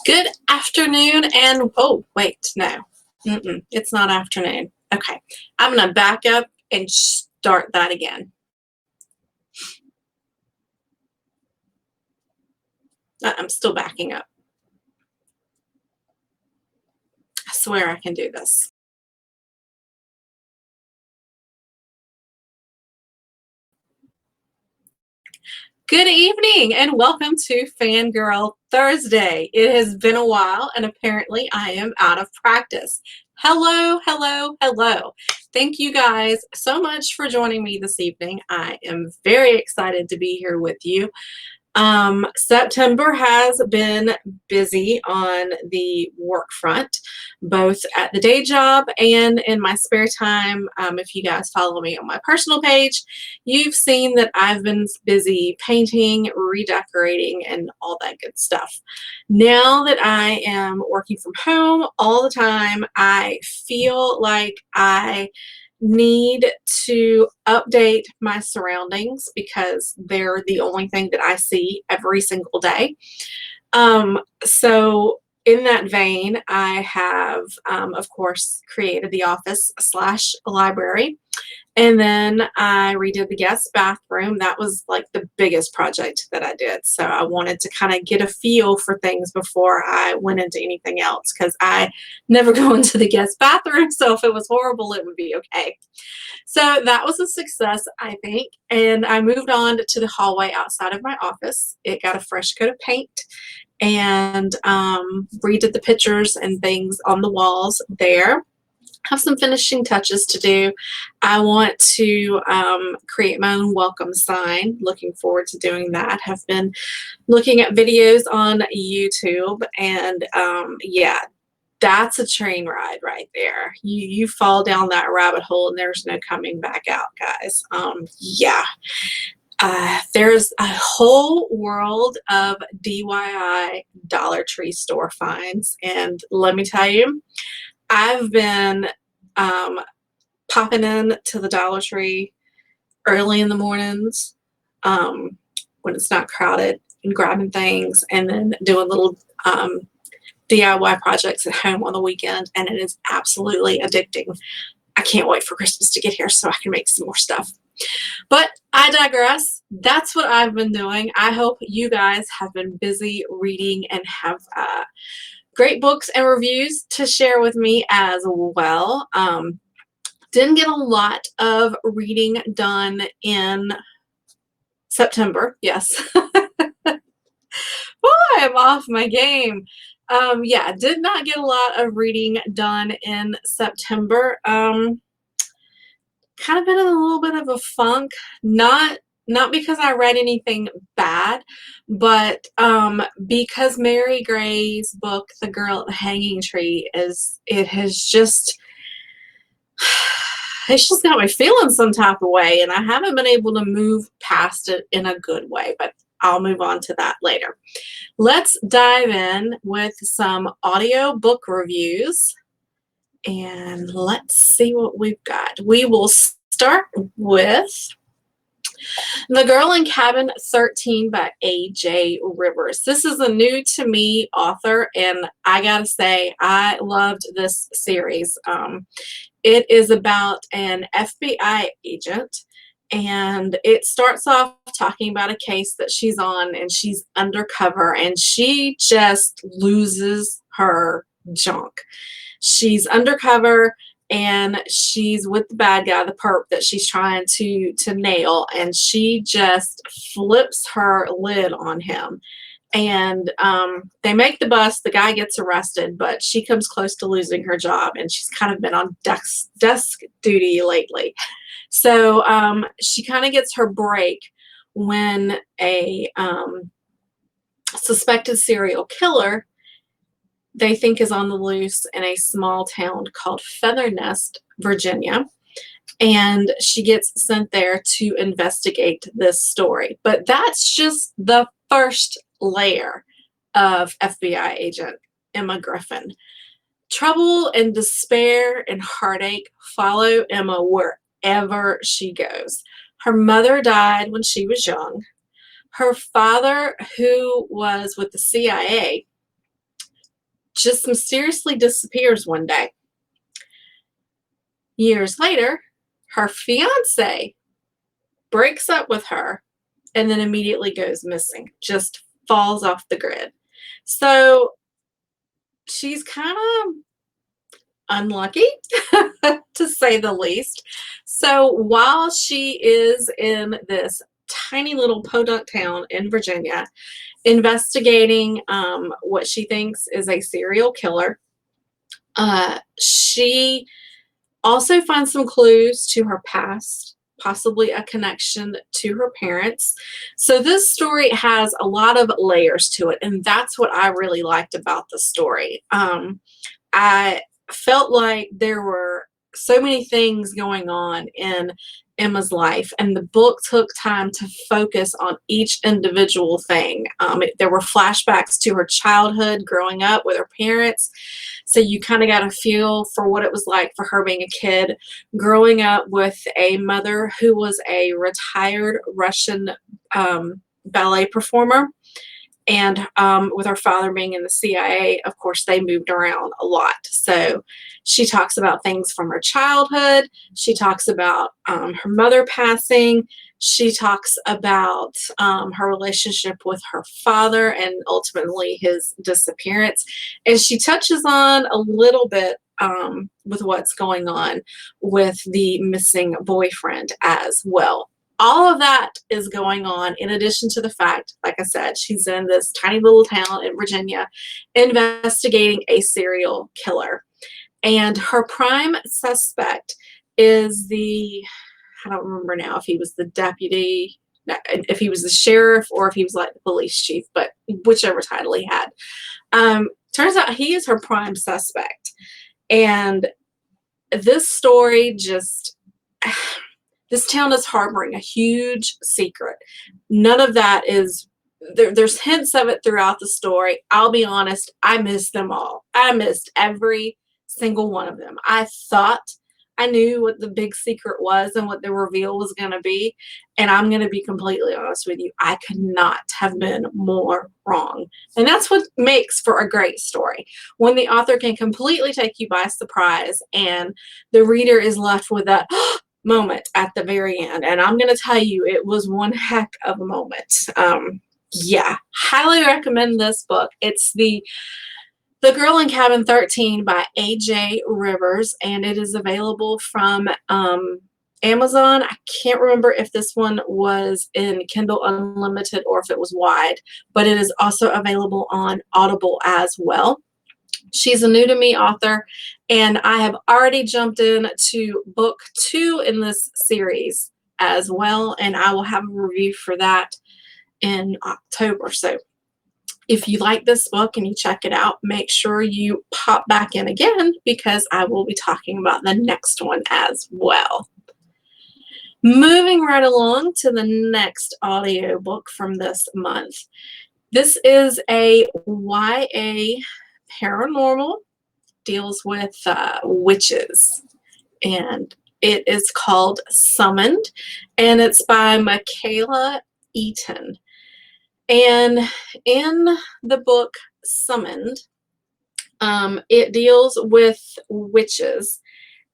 Good afternoon, and oh, wait, no, it's not afternoon. Okay, I'm gonna back up and start that again. I'm still backing up. I swear I can do this. Good evening, and welcome to Fangirl Thursday. It has been a while, and apparently I am out of practice. Hello, hello, hello. Thank you guys so much for joining me this evening. I am very excited to be here with you. September has been busy on the work front, both at the day job and in my spare time. If you guys follow me on my personal page, you've seen that I've been busy painting, redecorating, and all that good stuff. Now that I am working from home all the time, I feel like I need to update my surroundings because they're the only thing that I see every single day. So in that vein, I have, of course, created the office slash library. And then I redid the guest bathroom. That was like the biggest project that I did. So I wanted to kind of get a feel for things before I went into anything else because I never go into the guest bathroom. So if it was horrible, it would be okay. So that was a success, I think. And I moved on to the hallway outside of my office. It got a fresh coat of paint and redid the pictures and things on the walls there. Have some finishing touches to do. I want to create my own welcome sign. Looking forward to doing that. Have been looking at videos on YouTube, and yeah, that's a train ride right there. You fall down that rabbit hole, and there's no coming back out, guys. Yeah. There's a whole world of DIY Dollar Tree store finds, and let me tell you, I've been popping in to the Dollar Tree early in the mornings when it's not crowded and grabbing things and then doing little DIY projects at home on the weekend, and it is absolutely addicting. I can't wait for Christmas to get here so I can make some more stuff. But I digress. That's what I've been doing. I hope you guys have been busy reading and have great books and reviews to share with me as well. Didn't get a lot of reading done in September. Yes. Well, I am off my game. Yeah, did not get a lot of reading done in September. Kind of been in a little bit of a funk. Not because I read anything bad, but because Mary Gray's book, The Girl at the Hanging Tree, it's just got me feeling some type of way, and I haven't been able to move past it in a good way, but I'll move on to that later. Let's dive in with some audio book reviews, and let's see what we've got. We will start with The Girl in Cabin 13 by A.J. Rivers. This is a new to me author, and I gotta say, I loved this series. It is about an FBI agent, and it starts off talking about a case that she's on, and she's undercover, and she just loses her junk. She's undercover, and she's with the bad guy, the perp that she's trying to nail, and she just flips her lid on him. And they make the bust. The guy gets arrested, but she comes close to losing her job, and she's kind of been on desk duty lately. So she kind of gets her break when a suspected serial killer they think is on the loose in a small town called Feather Nest, Virginia. And she gets sent there to investigate this story. But that's just the first layer of FBI agent Emma Griffin. Trouble and despair and heartache follow Emma wherever she goes. Her mother died when she was young. Her father, who was with the CIA, just mysteriously disappears one day. Years later, her fiance breaks up with her and then immediately goes missing, just falls off the grid. So she's kind of unlucky, to say the least. So while she is in this tiny little podunk town in Virginia, investigating what she thinks is a serial killer, she also finds some clues to her past, possibly a connection to her parents. So this story has a lot of layers to it, and that's what I really liked about the story. I felt like there were so many things going on in Emma's life, and the book took time to focus on each individual thing. There were flashbacks to her childhood growing up with her parents, so you kind of got a feel for what it was like for her being a kid, growing up with a mother who was a retired Russian ballet performer. And with her father being in the CIA, of course, they moved around a lot. So she talks about things from her childhood. She talks about her mother passing. She talks about her relationship with her father and ultimately his disappearance. And she touches on a little bit with what's going on with the missing boyfriend as well. All of that is going on in addition to the fact, like I said, she's in this tiny little town in Virginia investigating a serial killer. And her prime suspect is I don't remember now if he was the deputy, if he was the sheriff, or if he was like the police chief, but whichever title he had. Turns out he is her prime suspect. And this story just... This town is harboring a huge secret. None of that is, there's hints of it throughout the story. I'll be honest, I missed them all. I missed every single one of them. I thought I knew what the big secret was and what the reveal was going to be. And I'm going to be completely honest with you, I could not have been more wrong. And that's what makes for a great story. When the author can completely take you by surprise and the reader is left with that moment at the very end. And I'm going to tell you, it was one heck of a moment. Yeah, highly recommend this book. It's The Girl in Cabin 13 by A.J. Rivers, and it is available from Amazon. I can't remember if this one was in Kindle Unlimited or if it was wide, but it is also available on Audible as well. She's a new to me author, and I have already jumped in to book 2 in this series as well, and I will have a review for that in October. So if you like this book and you check it out, make sure you pop back in again because I will be talking about the next one as well. Moving right along to the next audiobook from this month. This is a YA paranormal, deals with witches, and it is called Summoned, and it's by Mckayla Eaton. And in the book Summoned, it deals with witches,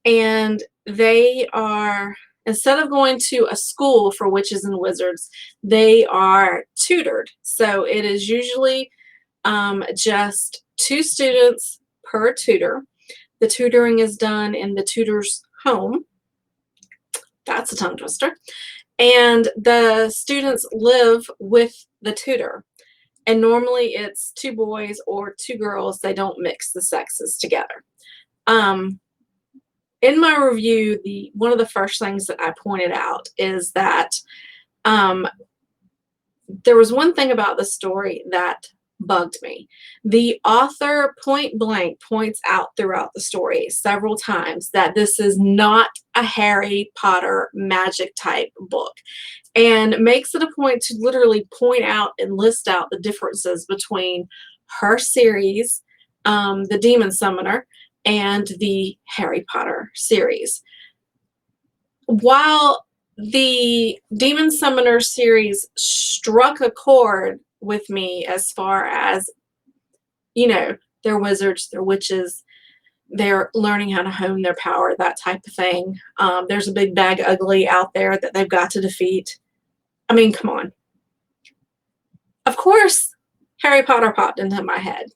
and they are, instead of going to a school for witches and wizards, they are tutored. So it is usually just 2 students per tutor. The tutoring is done in the tutor's home. That's a tongue twister. And the students live with the tutor. And normally it's 2 boys or 2 girls. They don't mix the sexes together. In my review, one of the first things that I pointed out is that there was one thing about the story that bugged me. The author point blank points out throughout the story several times that this is not a Harry Potter magic type book, and makes it a point to literally point out and list out the differences between her series, The Demon Summoner, and the Harry Potter series. While the Demon Summoner series struck a chord with me as far as, you know, they're wizards, they're witches, they're learning how to hone their power, that type of thing. There's a big bag ugly out there that they've got to defeat. I mean, come on. Of course, Harry Potter popped into my head.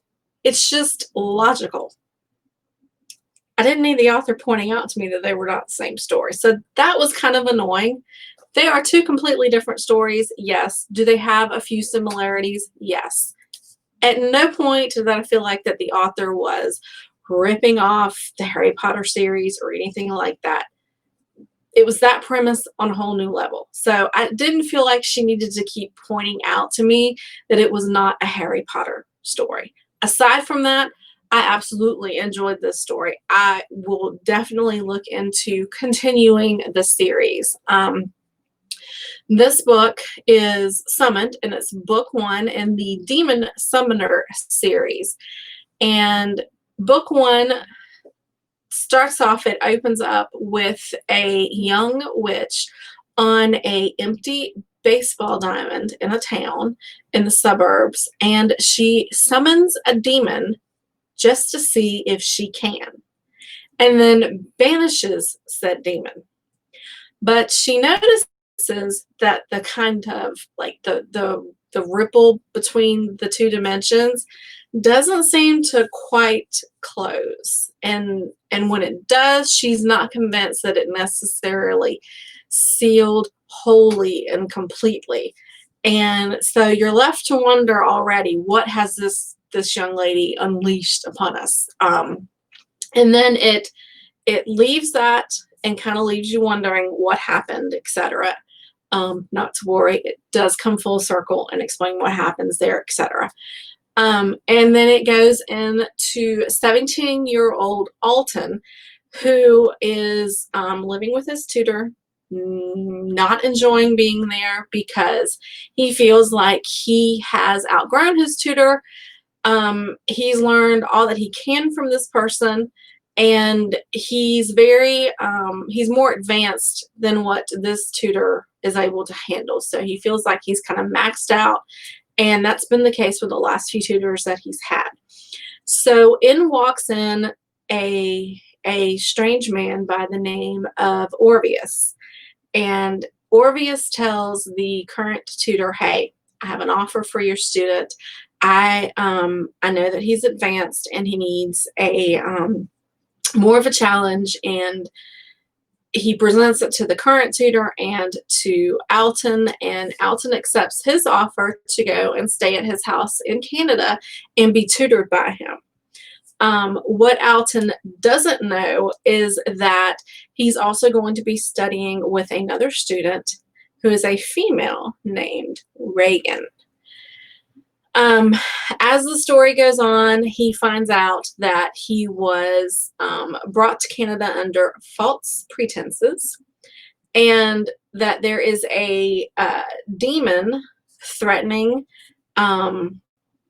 It's just logical. I didn't need the author pointing out to me that they were not the same story. So that was kind of annoying. They are two completely different stories, yes. Do they have a few similarities? Yes. At no point did I feel like that the author was ripping off the Harry Potter series or anything like that. It was that premise on a whole new level. So I didn't feel like she needed to keep pointing out to me that it was not a Harry Potter story. Aside from that, I absolutely enjoyed this story. I will definitely look into continuing the series. This book is Summoned, and it's book 1 in the Demon Summoner series. And book 1 starts off, it opens up with a young witch on a empty baseball diamond in a town in the suburbs, and she summons a demon just to see if she can, and then banishes said demon. But she notices that the kind of like the ripple between the two dimensions doesn't seem to quite close. And when it does, she's not convinced that it necessarily sealed wholly and completely. And so you're left to wonder already, what has this young lady unleashed upon us? And then it leaves that and kind of leaves you wondering what happened, etc. Not to worry, it does come full circle and explain what happens there, etc. And then it goes into 17-year-old Alton, who is living with his tutor, not enjoying being there because he feels like he has outgrown his tutor. He's learned all that he can from this person, and he's more advanced than what this tutor is able to handle. So he feels like he's kind of maxed out, and that's been the case with the last few tutors that he's had. So in walks in a strange man by the name of Orvius, and Orvius tells the current tutor, hey, I have an offer for your student. I know that he's advanced and he needs a more of a challenge, and he presents it to the current tutor and to Alton, and Alton accepts his offer to go and stay at his house in Canada and be tutored by him. What Alton doesn't know is that he's also going to be studying with another student who is a female named Reagan. As the story goes on, he finds out that he was brought to Canada under false pretenses, and that there is a demon threatening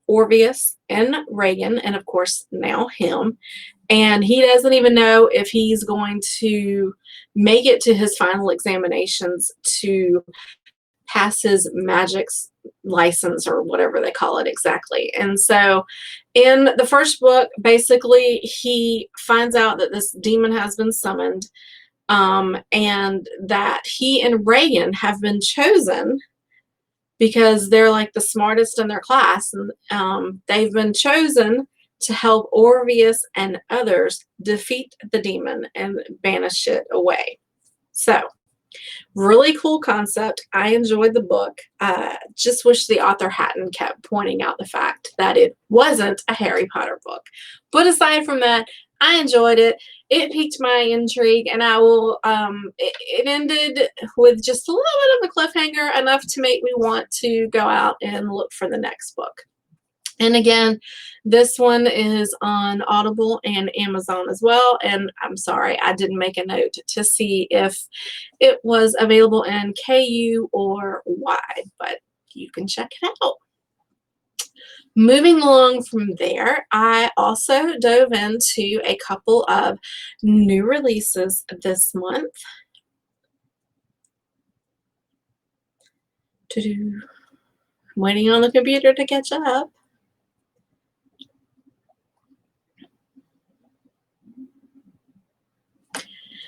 Orvius and Reagan, and of course now him, and he doesn't even know if he's going to make it to his final examinations to pass his magic's license, or whatever they call it exactly. And so in the first book, basically he finds out that this demon has been summoned, and that he and Reagan have been chosen because they're like the smartest in their class, and they've been chosen to help Orvius and others defeat the demon and banish it away. So really cool concept. I enjoyed the book. Just wish the author hadn't kept pointing out the fact that it wasn't a Harry Potter book. But aside from that, I enjoyed it. It piqued my intrigue, and I will, it ended with just a little bit of a cliffhanger, enough to make me want to go out and look for the next book. And again, this one is on Audible and Amazon as well. And I'm sorry, I didn't make a note to see if it was available in KU or Y, but you can check it out. Moving along from there, I also dove into a couple of new releases this month. Waiting on the computer to catch up.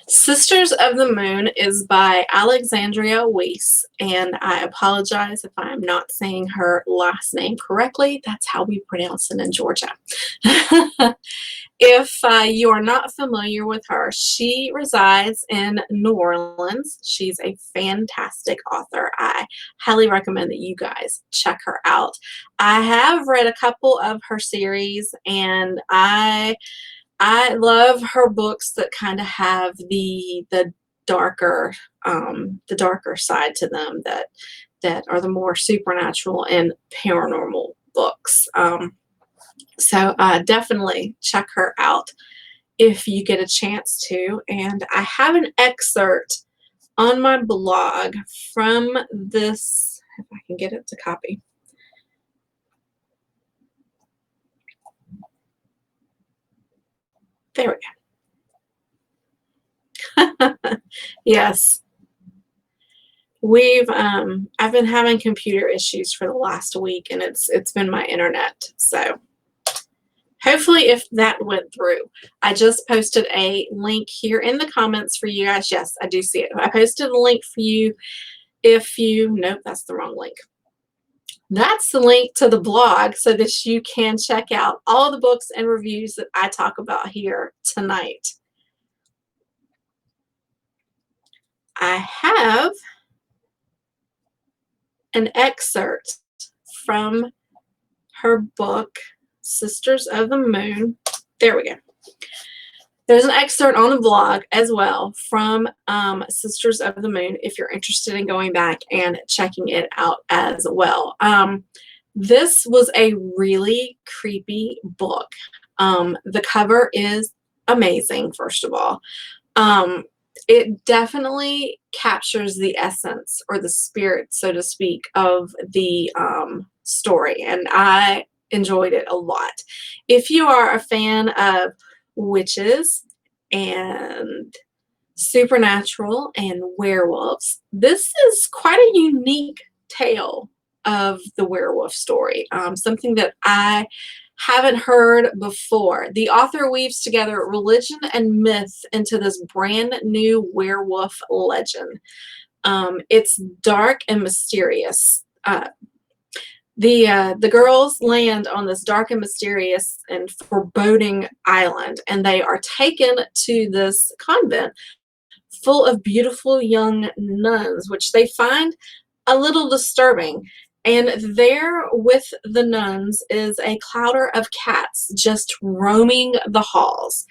Sisters of the Moon is by Alexandrea Weis, and I apologize if I'm not saying her last name correctly. That's how we pronounce it in Georgia. If you are not familiar with her, she resides in New Orleans. She's a fantastic author. I highly recommend that you guys check her out. I have read a couple of her series, and I love her books that kind of have darker the darker side to them, that are the more supernatural and paranormal books. So definitely check her out if you get a chance to. And I have an excerpt on my blog from this, if I can get it to copy. There we go. Yes. I've been having computer issues for the last week, and it's been my internet. So hopefully if that went through. I just posted a link here in the comments for you guys. Yes, I do see it. I posted a link for you nope, that's the wrong link. That's the link to the blog so that you can check out all the books and reviews that I talk about here tonight. I have an excerpt from her book, Sisters of the Moon. There we go. There's an excerpt on the blog as well from Sisters of the Moon if you're interested in going back and checking it out as well. This was a really creepy book. The cover is amazing, first of all. It definitely captures the essence or the spirit, so to speak, of the story, and I enjoyed it a lot. If you are a fan of witches and supernatural and werewolves, this is quite a unique tale of the werewolf story, something that I haven't heard before. The author weaves together religion and myth into this brand new werewolf legend. It's dark and mysterious. The girls land on this dark and mysterious and foreboding island, and they are taken to this convent full of beautiful young nuns, which they find a little disturbing. And there with the nuns is a clouder of cats just roaming the halls.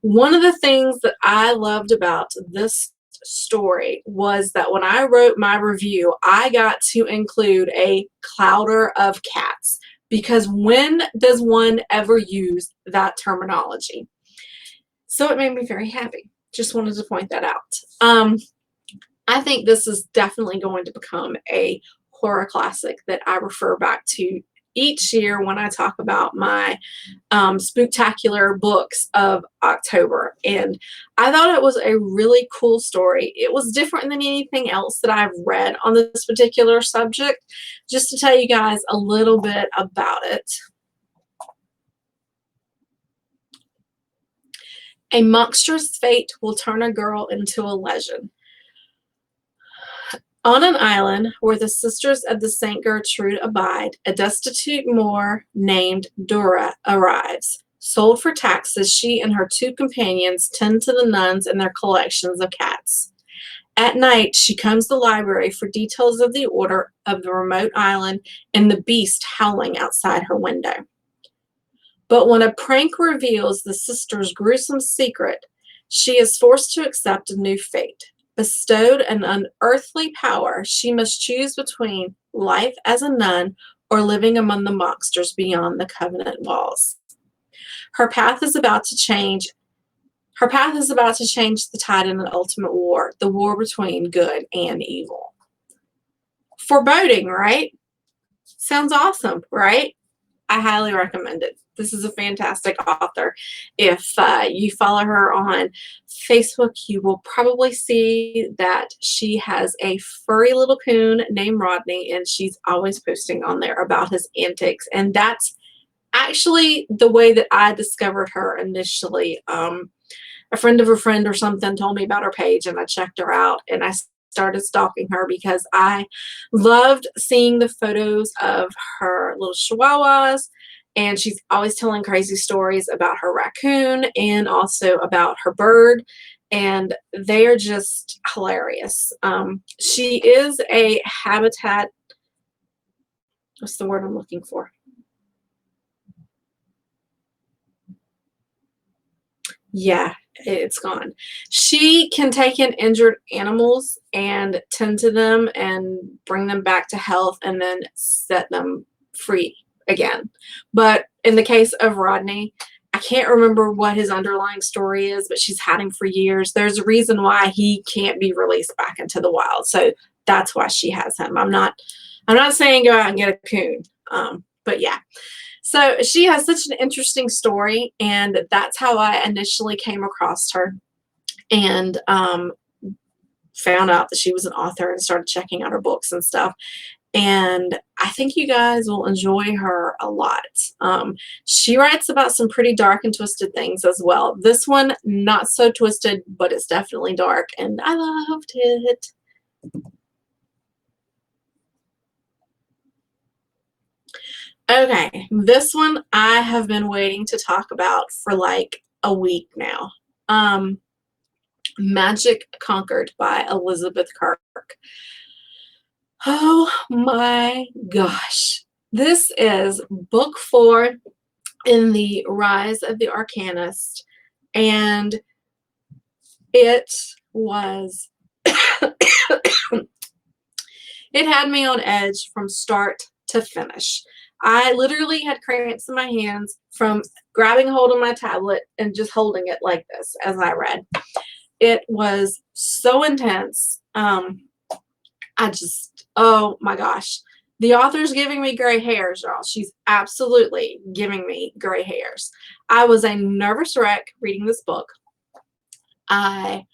One of the things that I loved about this story was that when I wrote my review, I got to include a clouder of cats, because when does one ever use that terminology? So it made me very happy. Just wanted to point that out. I think this is definitely going to become a horror classic that I refer back to each year when I talk about my spooktacular books of October. And I thought it was a really cool story. It was different than anything else that I've read on this particular subject. Just to tell you guys a little bit about it. A monstrous fate will turn a girl into a legend. On an island where the Sisters of the St. Gertrude abide, a destitute Moor named Dora arrives. Sold for taxes, she and her two companions tend to the nuns and their collections of cats. At night, she comes to the library for details of the order of the remote island and the beast howling outside her window. But when a prank reveals the sisters' gruesome secret, she is forced to accept a new fate. Bestowed an unearthly power, she must choose between life as a nun or living among the monsters beyond the Covenant walls. Her path is about to change the tide in an ultimate war, the war between good and evil. Foreboding, right? Sounds awesome, right? I highly recommend it. This is a fantastic author. If you follow her on Facebook, you will probably see that she has a furry little coon named Rodney, and she's always posting on there about his antics. And that's actually the way that I discovered her initially. a friend of a friend or something told me about her page, and I checked her out, and I started stalking her because I loved seeing the photos of her little chihuahuas, and she's always telling crazy stories about her raccoon and also about her bird, and they are just hilarious. She is a habitat, what's the word I'm looking for? Yeah, it's gone. She can take in injured animals and tend to them and bring them back to health and then set them free again. But in the case of Rodney, I can't remember what his underlying story is, but she's had him for years. There's a reason why he can't be released back into the wild. So that's why she has him. I'm not saying go out and get a coon. But yeah. So she has such an interesting story, and that's how I initially came across her and found out that she was an author and started checking out her books and stuff. And I think you guys will enjoy her a lot. She writes about some pretty dark and twisted things as well. This one, not so twisted, but it's definitely dark, and I loved it. Okay, this one I have been waiting to talk about for like a week now. Um, Magic Conquered by Elizabeth Kirk. Oh my gosh. This is book 4 in the Rise of the Arcanist, and it was it had me on edge from start to finish. I literally had cramps in my hands from grabbing hold of my tablet and just holding it like this as I read. It was so intense. Oh my gosh. The author's giving me gray hairs, y'all. She's absolutely giving me gray hairs. I was a nervous wreck reading this book. I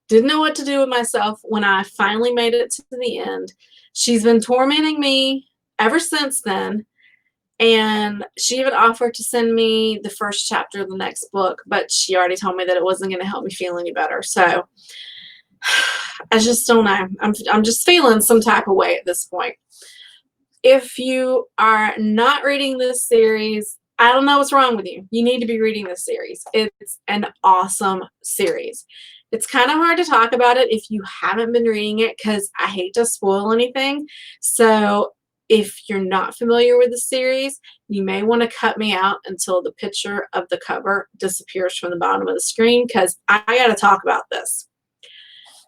didn't know what to do with myself when I finally made it to the end. She's been tormenting me ever since then. And she even offered to send me the first chapter of the next book, but she already told me that it wasn't going to help me feel any better. So I just don't know. I'm just feeling some type of way at this point. If you are not reading this series, I don't know what's wrong with you. You need to be reading this series. It's an awesome series. It's kind of hard to talk about it if you haven't been reading it because I hate to spoil anything. So if you're not familiar with the series, you may want to cut me out until the picture of the cover disappears from the bottom of the screen because I got to talk about this.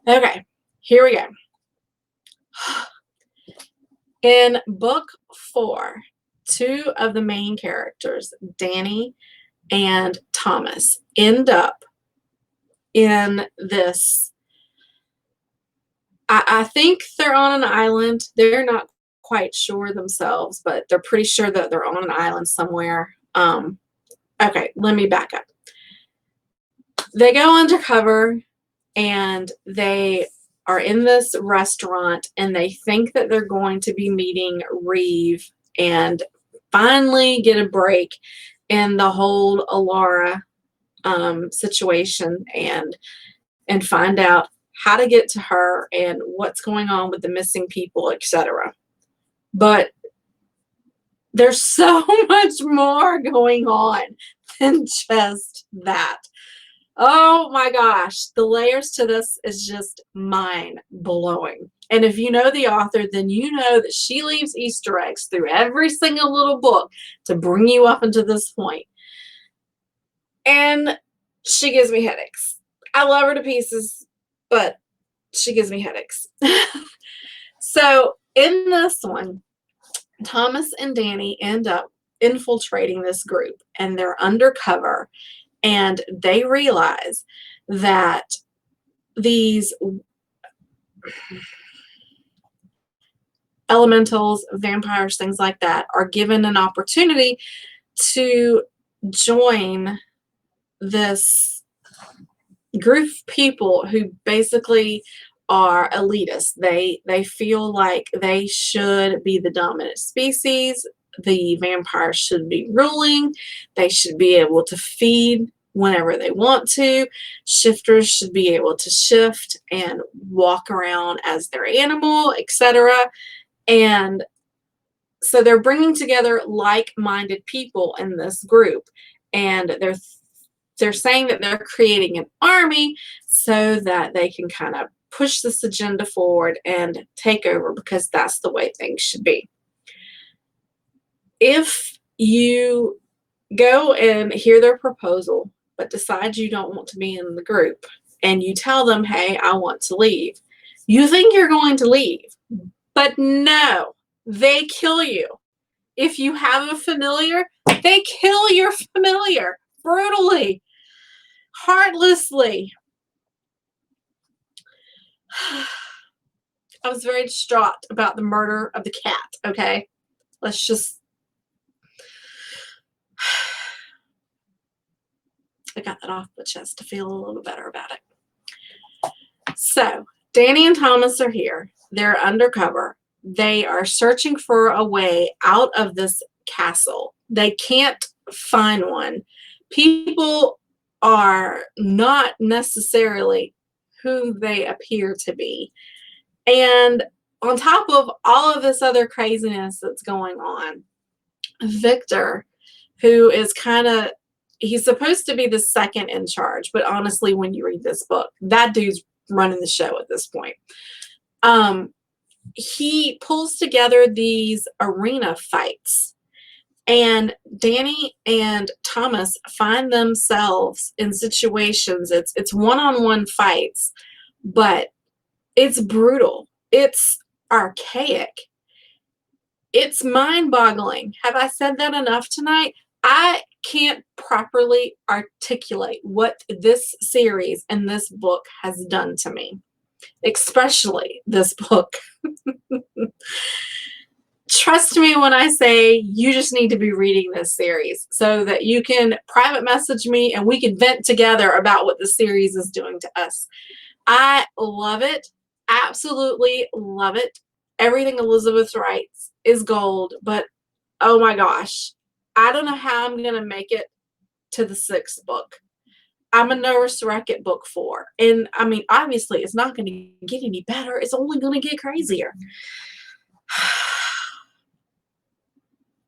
Okay, here we go. In book 4, 2 of the main characters, Danny and Thomas, end up in this. I think they're on an island. They're not quite sure themselves, but they're pretty sure that they're on an island somewhere. Okay, let me back up. They go undercover and they are in this restaurant and they think that they're going to be meeting Reeve and finally get a break in the whole Alara situation and find out how to get to her and what's going on with the missing people, etc. But there's so much more going on than just that. Oh my gosh, the layers to this is just mind-blowing. And if you know the author, then you know that she leaves Easter eggs through every single little book to bring you up until this point. And she gives me headaches. I love her to pieces, but she gives me headaches. So in this one, Thomas and Danny end up infiltrating this group and they're undercover and they realize that these elementals, vampires, things like that are given an opportunity to join this group of people who basically are elitists. They feel like they should be the dominant species. The vampires should be ruling. They should be able to feed whenever they want to. Shifters should be able to shift and walk around as their animal, etc. And so they're bringing together like-minded people in this group, and they're saying that they're creating an army so that they can kind of push this agenda forward and take over, because that's the way things should be. If you go and hear their proposal but decide you don't want to be in the group, and you tell them, hey, I want to leave, you think you're going to leave, but no, they kill you. If you have a familiar, they kill your familiar brutally, heartlessly. I was very distraught about the murder of the cat, okay? Let's just... I got that off my chest to feel a little better about it. So, Danny and Thomas are here. They're undercover. They are searching for a way out of this castle. They can't find one. People are not necessarily who they appear to be. And on top of all of this other craziness that's going on, Victor, who is he's supposed to be the second in charge, but honestly, when you read this book, that dude's running the show at this point. He pulls together these arena fights, and Danny and Thomas find themselves in situations. It's one-on-one fights, but it's brutal. It's archaic. It's mind-boggling. Have I said that enough tonight? I can't properly articulate what this series and this book has done to me, especially this book. Trust me when I say you just need to be reading this series so that you can private message me and we can vent together about what the series is doing to us. I love it. Absolutely love it. Everything Elizabeth writes is gold, but oh my gosh, I don't know how I'm going to make it to the 6th book. I'm going to wreck at book 4. And I mean, obviously, it's not going to get any better. It's only going to get crazier.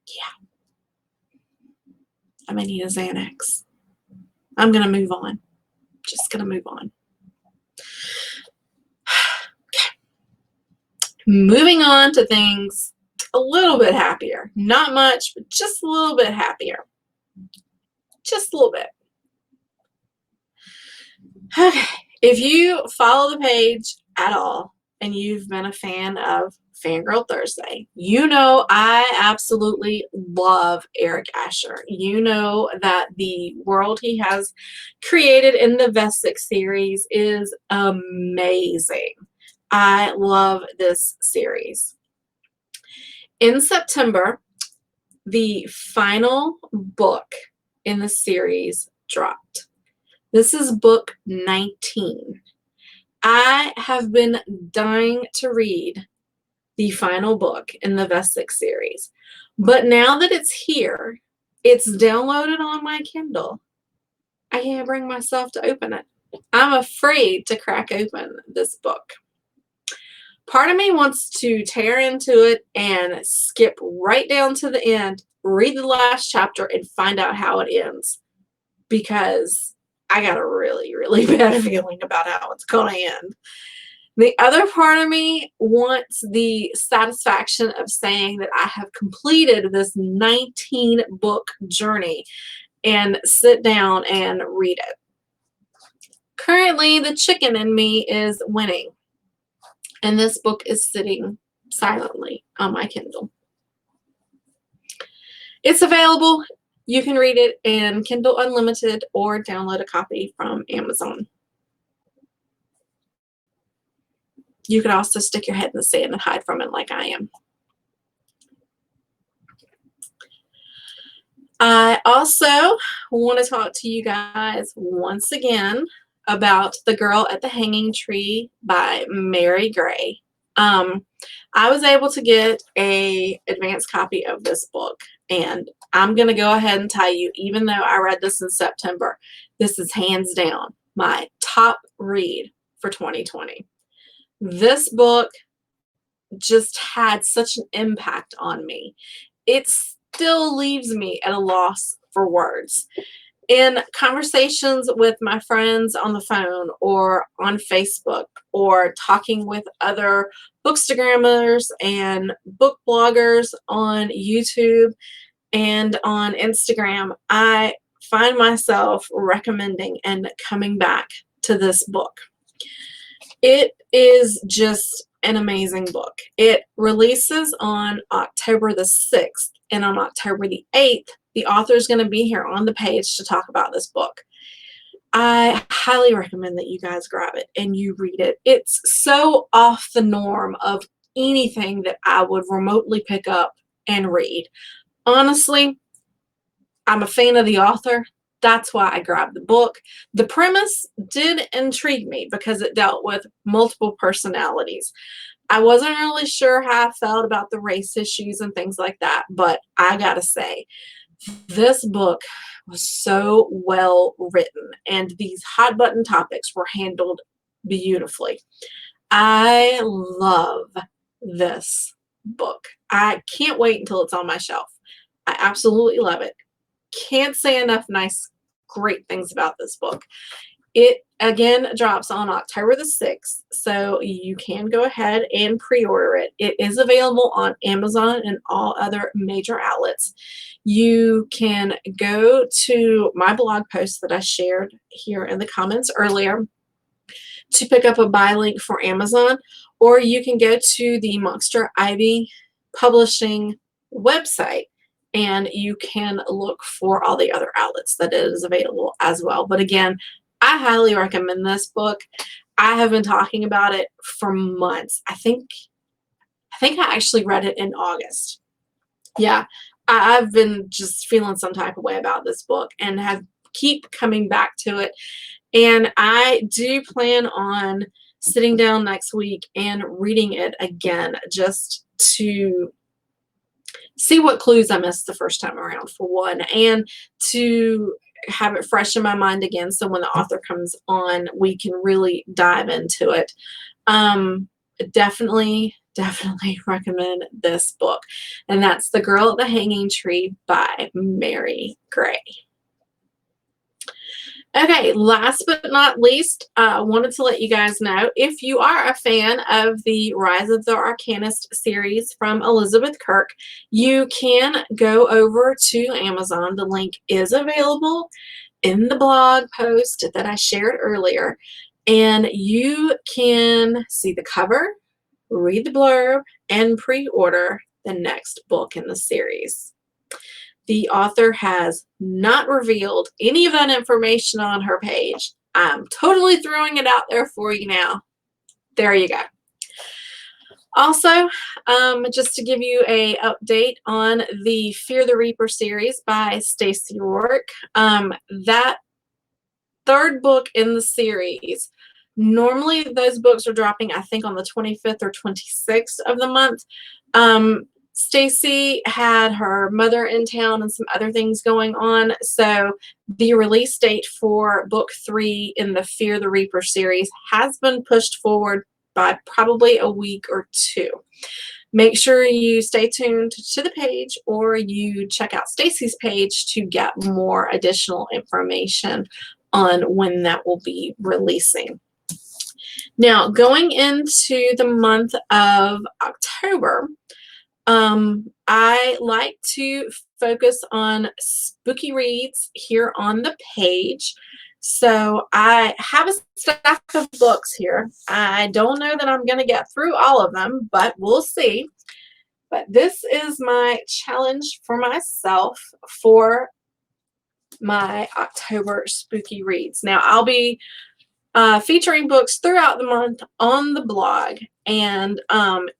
Yeah. I'm going to need a Xanax. I'm going to move on. Just going to move on. Okay. Moving on to things a little bit happier. Not much, but just a little bit happier. Just a little bit. Okay. If you follow the page at all and you've been a fan of Fangirl Thursday, you know I absolutely love Eric Asher. You know that the world he has created in the Vesic series is amazing. I love this series. In September, the final book in the series dropped. This is book 19. I have been dying to read the final book in the Vesic series, but now that it's here, it's downloaded on my Kindle, I can't bring myself to open it. I'm afraid to crack open this book. Part of me wants to tear into it and skip right down to the end, read the last chapter, and find out how it ends, because I got a really, really bad feeling about how it's going to end. The other part of me wants the satisfaction of saying that I have completed this 19-book journey and sit down and read it. Currently, the chicken in me is winning, and this book is sitting silently on my Kindle. It's available. You can read it in Kindle Unlimited or download a copy from Amazon. You could also stick your head in the sand and hide from it like I am. I also want to talk to you guys once again about The Girl at the Hanging Tree by Mary Gray. I was able to get a advanced copy of this book, and I'm going to go ahead and tell you, even though I read this in September, this is hands down my top read for 2020. This book just had such an impact on me. It still leaves me at a loss for words. In conversations with my friends on the phone or on Facebook or talking with other bookstagrammers and book bloggers on YouTube and on Instagram, I find myself recommending and coming back to this book. It is just an amazing book. It releases on October the 6th, and on October the 8th, the author is going to be here on the page to talk about this book. I highly recommend that you guys grab it and you read it. It's so off the norm of anything that I would remotely pick up and read. Honestly, I'm a fan of the author. That's why I grabbed the book. The premise did intrigue me because it dealt with multiple personalities. I wasn't really sure how I felt about the race issues and things like that, but I gotta say, this book was so well written, and these hot button topics were handled beautifully. I love this book. I can't wait until it's on my shelf. I absolutely love it. Can't say enough nice, great things about this book. It again drops on October the 6th, so you can go ahead and pre-order it. It is available on Amazon and all other major outlets. You can go to my blog post that I shared here in the comments earlier to pick up a buy link for Amazon, or you can go to the Monster Ivy Publishing website and you can look for all the other outlets that it is available as well. But again, I highly recommend this book. I have been talking about it for months. I think I actually read it in August. Yeah, I've been just feeling some type of way about this book and have keep coming back to it. And I do plan on sitting down next week and reading it again just to see what clues I missed the first time around, for one, and to have it fresh in my mind again so when the author comes on, we can really dive into it. Definitely recommend this book. And that's The Girl at the Hanging Tree by Mary Gray. Okay, last but not least, I wanted to let you guys know, if you are a fan of the Rise of the Arcanist series from Elizabeth Kirk, you can go over to Amazon. The link is available in the blog post that I shared earlier, and you can see the cover, read the blurb, and pre-order the next book in the series. The author has not revealed any of that information on her page. I'm totally throwing it out there for you now. There you go. Also, just to give you an update on the Fear the Reaper series by Stacy Rourke, that third book in the series, normally those books are dropping, I think, on the 25th or 26th of the month. Stacy had her mother in town and some other things going on, so the release date for book 3 in the Fear the Reaper series has been pushed forward by probably a week or 2. Make sure you stay tuned to the page, or you check out Stacy's page to get more additional information on when that will be releasing. Now, going into the month of October, I like to focus on spooky reads here on the page. So I have a stack of books here. I don't know that I'm going to get through all of them, but we'll see. But this is my challenge for myself for my October spooky reads. Now, I'll be featuring books throughout the month on the blog, and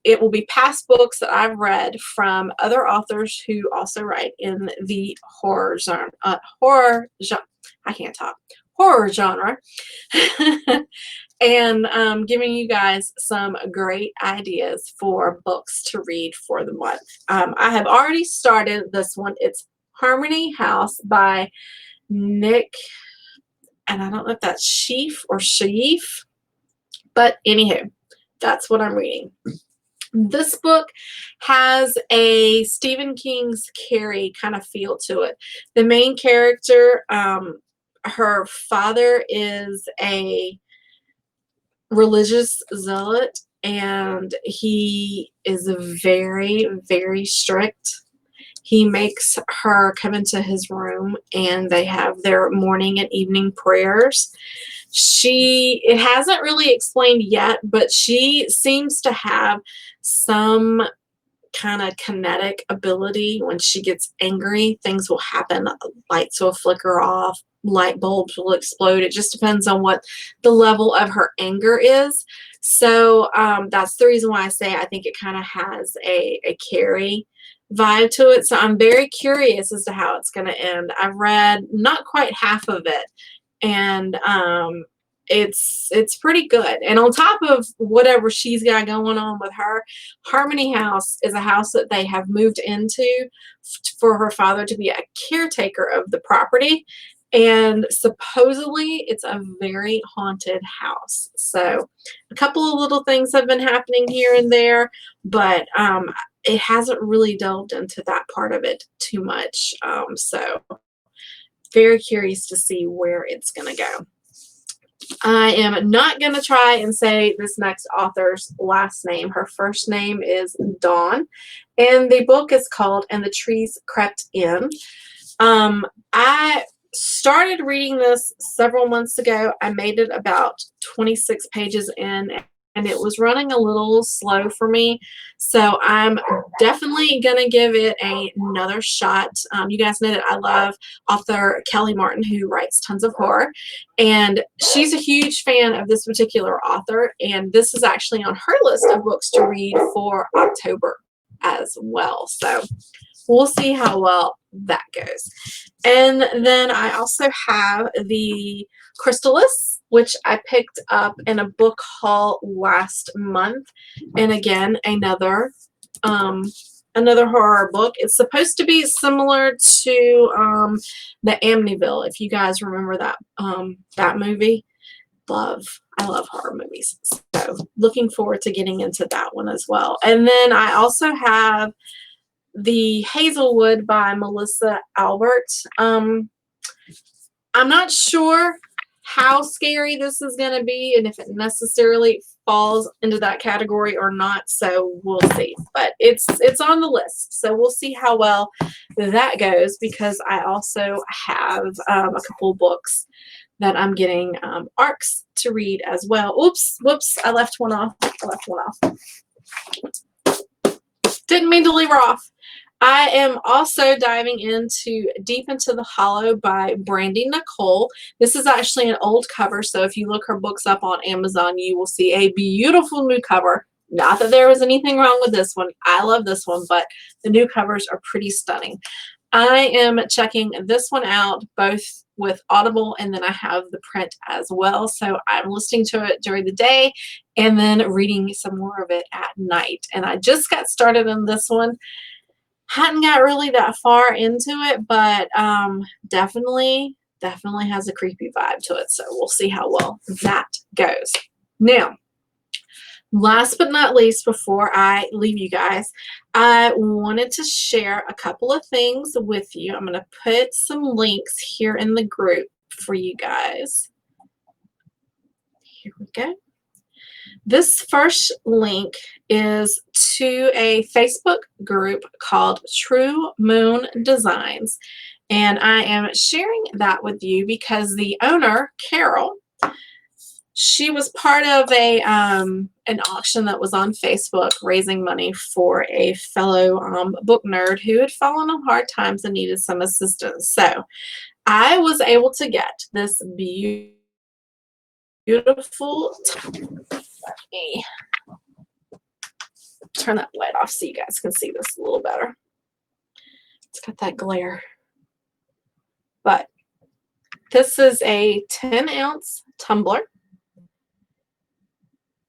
it will be past books that I've read from other authors who also write in the horror horror genre. And giving you guys some great ideas for books to read for the month. I have already started this one. It's Harmony House by Nick, and I don't know if that's Sheaf or Sheaf, but anywho, that's what I'm reading. This book has a Stephen King's Carrie kind of feel to it. The main character, her father is a religious zealot, and he is very, very strict. He makes her come into his room and they have their morning and evening prayers. It hasn't really explained yet, but she seems to have some kind of kinetic ability. When she gets angry, things will happen. Lights will flicker off, light bulbs will explode. It just depends on what the level of her anger is. So that's the reason why I say I think it kind of has a Carrie vibe to it. So I'm very curious as to how it's going to end. I've read not quite half of it, and it's pretty good. And on top of whatever she's got going on with her, Harmony House is a house that they have moved into for her father to be a caretaker of the property. And supposedly it's a very haunted house. So a couple of little things have been happening here and there, but it hasn't really delved into that part of it too much. So very curious to see where it's going to go. I am not going to try and say this next author's last name. Her first name is Dawn, and the book is called And the Trees Crept In. I started reading this several months ago. I made it about 26 pages in, and it was running a little slow for me. So I'm definitely going to give it another shot. You guys know that I love author Kelly Martin, who writes tons of horror. And she's a huge fan of this particular author. And this is actually on her list of books to read for October as well. So we'll see how well that goes. And then I also have the Chrysalis, which I picked up in a book haul last month. And again, another horror book. It's supposed to be similar to the Amityville, if you guys remember that movie. I love horror movies. So looking forward to getting into that one as well. And then I also have the Hazelwood by Melissa Albert. I'm not sure how scary this is going to be and if it necessarily falls into that category or not, so we'll see. But it's on the list, so we'll see how well that goes, because I also have a couple books that I'm getting ARCs to read as well. Oops, whoops, I left one off. Didn't mean to leave her off. I am also diving into Deep into the Hollow by Brandy Nicole. This is actually an old cover, so if you look her books up on Amazon, you will see a beautiful new cover. Not that there was anything wrong with this one. I love this one, but the new covers are pretty stunning. I am checking this one out both with Audible, and then I have the print as well. So I'm listening to it during the day and then reading some more of it at night. And I just got started on this one. Hadn't got really that far into it, but definitely has a creepy vibe to it. So we'll see how well that goes. Now, last but not least, before I leave you guys, I wanted to share a couple of things with you. I'm going to put some links here in the group for you guys. Here we go. This first link is to a Facebook group called True Moon Designs, and I am sharing that with you because the owner, Carol, she was part of an auction that was on Facebook raising money for a fellow book nerd who had fallen on hard times and needed some assistance. So I was able to get this beautiful, let me turn that light off so you guys can see this a little better. It's got that glare. But This is a 10-ounce tumbler.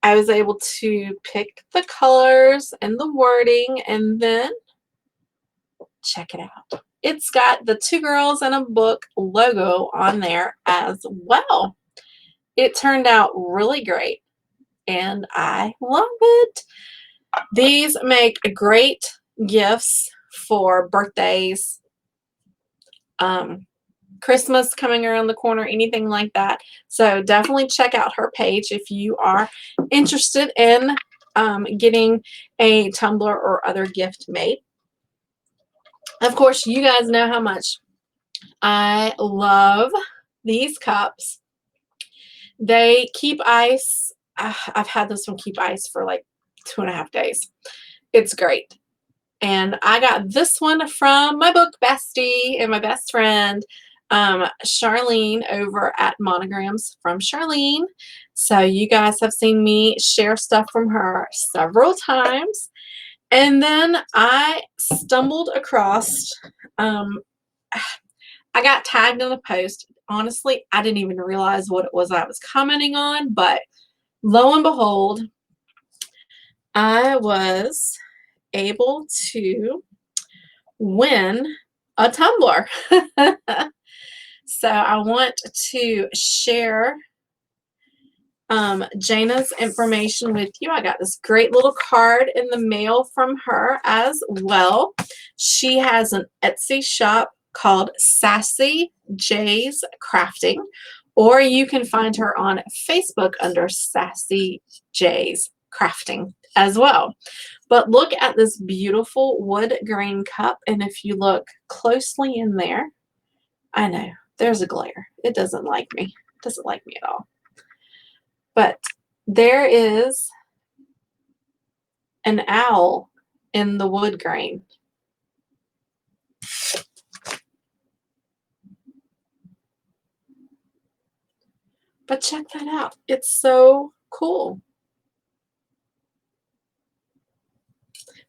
I was able to pick the colors and the wording, and then check it out. It's got the Two Girls and a Book logo on there as well. It turned out really great, and I love it. These make great gifts for birthdays, Christmas coming around the corner, anything like that. So definitely check out her page if you are interested in getting a tumbler or other gift made. Of course, you guys know how much I love these cups. They keep ice. I've had this one keep ice for like 2.5 days. It's great. And I got this one from my book bestie and my best friend, Charlene, over at Monograms from Charlene. So you guys have seen me share stuff from her several times. And then I stumbled across, I got tagged in a post. Honestly, I didn't even realize what it was I was commenting on, but lo and behold, I was able to win a tumbler. So I want to share Jana's information with you. I got this great little card in the mail from her as well. She has an Etsy shop called Sassy J's Crafting, or you can find her on Facebook under Sassy J's Crafting as well. But look at this beautiful wood grain cup, and if you look closely in there, I know there's a glare. It doesn't like me. It doesn't like me at all. But there is an owl in the wood grain. But check that out. It's so cool.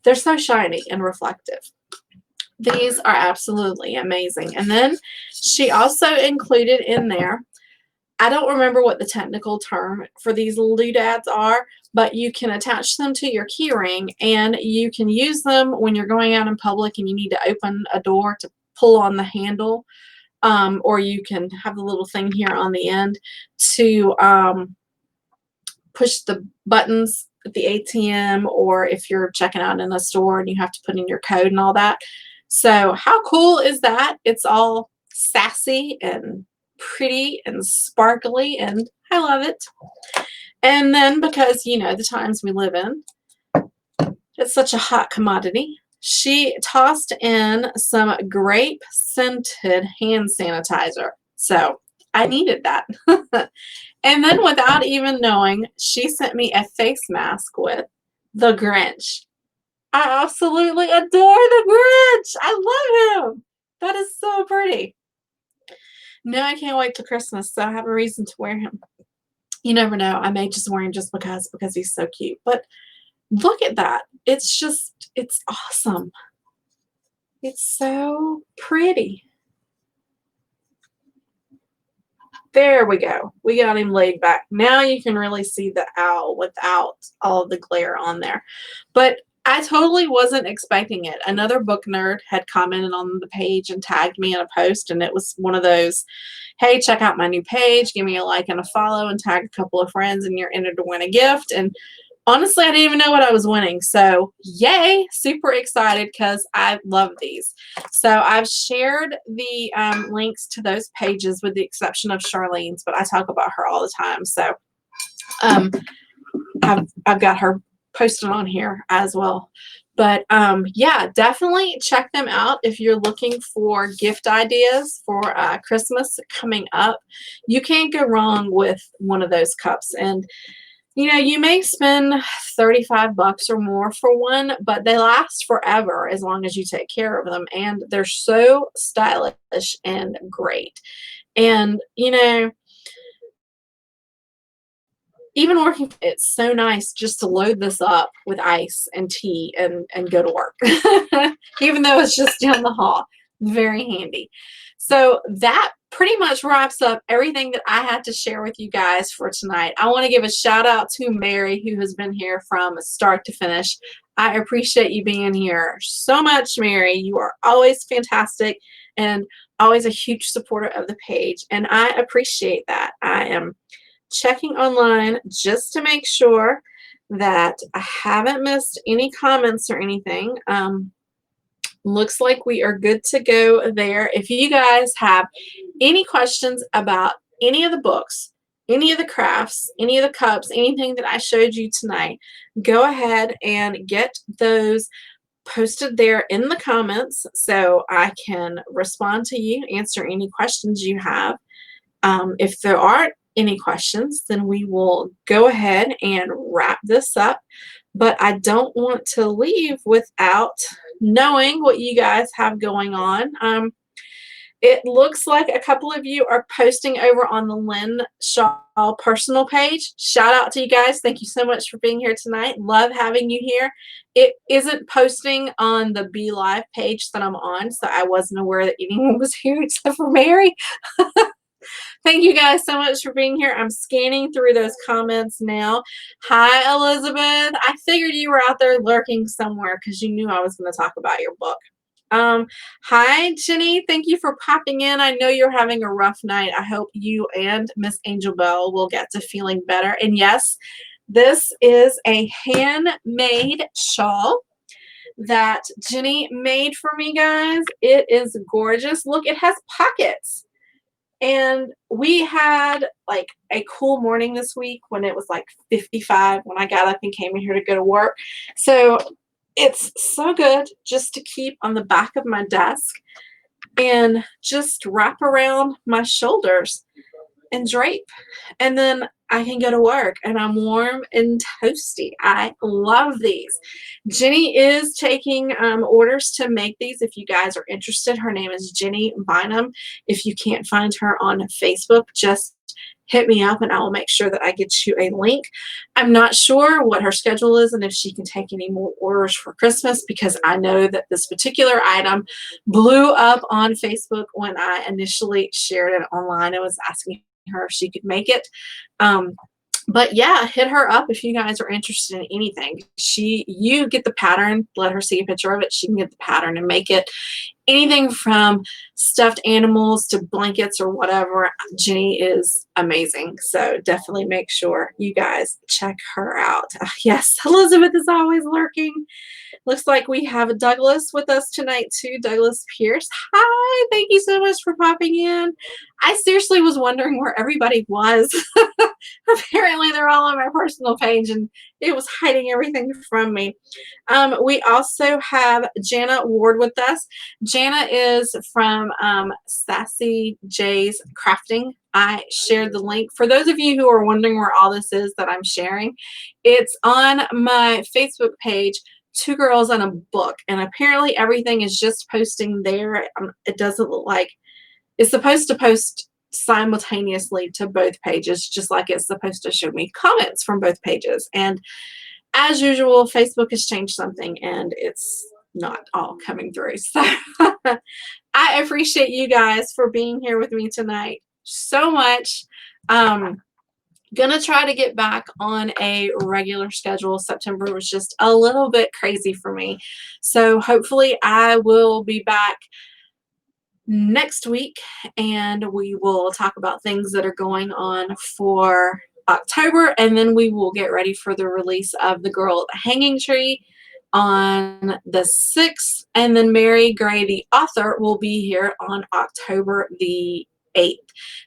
They're so shiny and reflective. These are absolutely amazing. And then she also included in there, I don't remember what the technical term for these doodads are, but you can attach them to your key ring, and you can use them when you're going out in public and you need to open a door to pull on the handle, or you can have the little thing here on the end to push the buttons at the ATM, or if you're checking out in a store and you have to put in your code and all that. So how cool is that? It's all sassy and pretty and sparkly, and I love it. And then, because you know the times we live in, it's such a hot commodity, she tossed in some grape scented hand sanitizer. So I needed that. And then, without even knowing, she sent me a face mask with the Grinch. I absolutely adore the Grinch. I love him. That is so pretty. Now I can't wait till Christmas, so I have a reason to wear him. You never know. I may just wear him just because he's so cute. But look at that. It's just, it's awesome. It's so pretty. There we go. We got him laid back. Now you can really see the owl without all the glare on there. But I totally wasn't expecting it. Another book nerd had commented on the page and tagged me in a post, and it was one of those, hey, check out my new page, give me a like and a follow, and tag a couple of friends, and you're entered to win a gift. And honestly, I didn't even know what I was winning. So yay, super excited because I love these. So I've shared the links to those pages with the exception of Charlene's, but I talk about her all the time. So I've got her posted on here as well. But yeah, definitely check them out if you're looking for gift ideas for Christmas coming up. You can't go wrong with one of those cups. And you know, you may spend $35 or more for one, but they last forever as long as you take care of them. And they're so stylish and great. And, you know, even working, it's so nice just to load this up with ice and tea and go to work. Even though it's just down the hall. Very handy. So that pretty much wraps up everything that I had to share with you guys for tonight. I want to give a shout out to Mary, who has been here from start to finish. I appreciate you being here so much, Mary. You are always fantastic and always a huge supporter of the page, and I appreciate that. I am checking online just to make sure that I haven't missed any comments or anything. Looks like we are good to go there. If you guys have any questions about any of the books, any of the crafts, any of the cups, anything that I showed you tonight, go ahead and get those posted there in the comments so I can respond to you, answer any questions you have. If there aren't any questions, then we will go ahead and wrap this up. But I don't want to leave without knowing what you guys have going on. It looks like a couple of you are posting over on the Lynn Shaw personal page. Shout out to you guys. Thank you so much for being here tonight. Love having you here. It isn't posting on the Be Live page that I'm on, so I wasn't aware that anyone was here except for Mary. Thank you guys so much for being here. I'm scanning through those comments now. Hi, Elizabeth. I figured you were out there lurking somewhere because you knew I was going to talk about your book. Hi, Jenny. Thank you for popping in. I know you're having a rough night. I hope you and Miss Angel Bell will get to feeling better. And yes, this is a handmade shawl that Jenny made for me, guys. It is gorgeous. Look, it has pockets. And we had like a cool morning this week when it was like 55 when I got up and came in here to go to work. So it's so good just to keep on the back of my desk and just wrap around my shoulders and drape. And then I can go to work and I'm warm and toasty. I love these. Jenny is taking orders to make these if you guys are interested. Her name is Jenny Bynum. If you can't find her on Facebook, just hit me up and I will make sure that I get you a link. I'm not sure what her schedule is and if she can take any more orders for Christmas, because I know that this particular item blew up on Facebook when I initially shared it online. I was asking her if she could make it. But yeah, hit her up if you guys are interested in anything. You get the pattern, let her see a picture of it. She can get the pattern and make it. Anything from stuffed animals to blankets or whatever. Jenny is amazing. So definitely make sure you guys check her out. Yes, Elizabeth is always lurking. Looks like we have Douglas with us tonight too. Douglas Pierce. Hi, thank you so much for popping in. I seriously was wondering where everybody was. Apparently they're all on my personal page and it was hiding everything from me. We also have Jana Ward with us. Jana is from Sassy J's Crafting. I shared the link. For those of you who are wondering where all this is that I'm sharing, it's on my Facebook page, Two Girls on a Book, and apparently everything is just posting there. It doesn't look like it's supposed to post simultaneously to both pages, just like it's supposed to show me comments from both pages. And as usual, Facebook has changed something and it's not all coming through. So I appreciate you guys for being here with me tonight so much. Gonna try to get back on a regular schedule. September was just a little bit crazy for me. So hopefully I will be back next week and we will talk about things that are going on for October, and then we will get ready for the release of The Girl at the Hanging Tree on the 6th, and then Mary Gray, the author, will be here on October the 8th.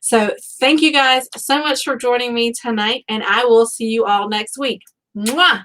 So thank you guys so much for joining me tonight, and I will see you all next week. Mwah!